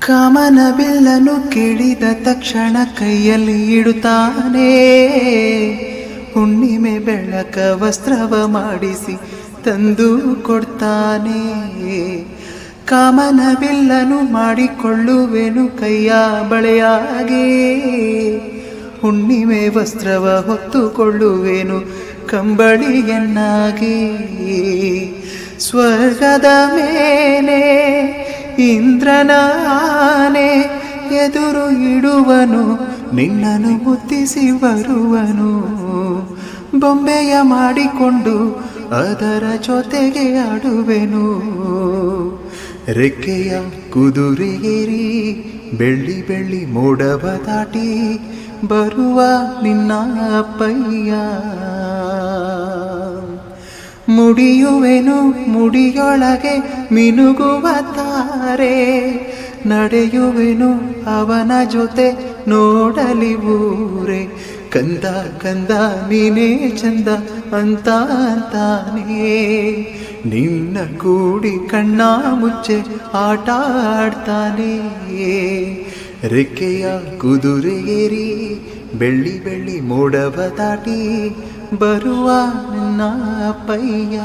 ಕಾಮನ ಬಿಲ್ಲನು ಕೇಳಿದ ತಕ್ಷಣ ಕೈಯಲ್ಲಿ ಇಡುತ್ತಾನೆ. ಹುಣ್ಣಿಮೆ ಬೆಳಕ ವಸ್ತ್ರವ ಮಾಡಿಸಿ ತಂದು ಕೊಡ್ತಾನೆ. ಕಾಮನ ಬಿಲ್ಲನು ಮಾಡಿಕೊಳ್ಳುವೆನು ಕೈಯ ಬಳೆಯಾಗೆ. ಹುಣ್ಣಿಮೆ ವಸ್ತ್ರವ ಹೊತ್ತುಕೊಳ್ಳುವೆನು ಕಂಬಳಿಯನ್ನಾಗಿ. ಸ್ವರ್ಗದ ಮೇಲೆ ಇಂದ್ರನ ಆನೆ ಎದುರು ಇಡುವನು, ನಿನ್ನನ್ನು ಮುತ್ತಿಸಿ ಬರುವನು. ಬೊಂಬೆಯ ಮಾಡಿಕೊಂಡು ಅದರ ಜೊತೆಗೆ ಆಡುವೆನು. ರೆಕ್ಕೆಯ ಕುದುರೆಯೇರಿ ಬೆಳ್ಳಿ ಬೆಳ್ಳಿ ಮೋಡವ ದಾಟಿ ಬರುವ ನಿನ್ನ ಅಪ್ಪಯ್ಯ. ಮುಡಿಯುವೆನು ಮುಡಿಯೊಳಗೆ ಮಿನುಗುವ ತಾರೆ, ನಡೆಯುವೆನು ಅವನ ಜೊತೆ ನೋಡಲಿ ಊರೆ. ಕಂದ ಕಂದ ನೀನೇ ಚಂದ ಅಂತ ಅಂತಾನೆ, ನಿನ್ನ ಕೂಡಿ ಕಣ್ಣ ಮುಚ್ಚೆ ಆಟ ಆಡ್ತಾನೆ. ರೆಕ್ಕೆಯ ಕುದುರೆಯೇರಿ ಬೆಳ್ಳಿ ಬೆಳ್ಳಿ ಮೋಡವ ದಾಟಿ ಬರುವ ನನ್ನ ಅಪ್ಪಯ್ಯ,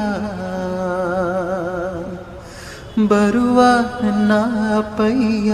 ಬರುವ ನನ್ನ ಅಪ್ಪಯ್ಯ.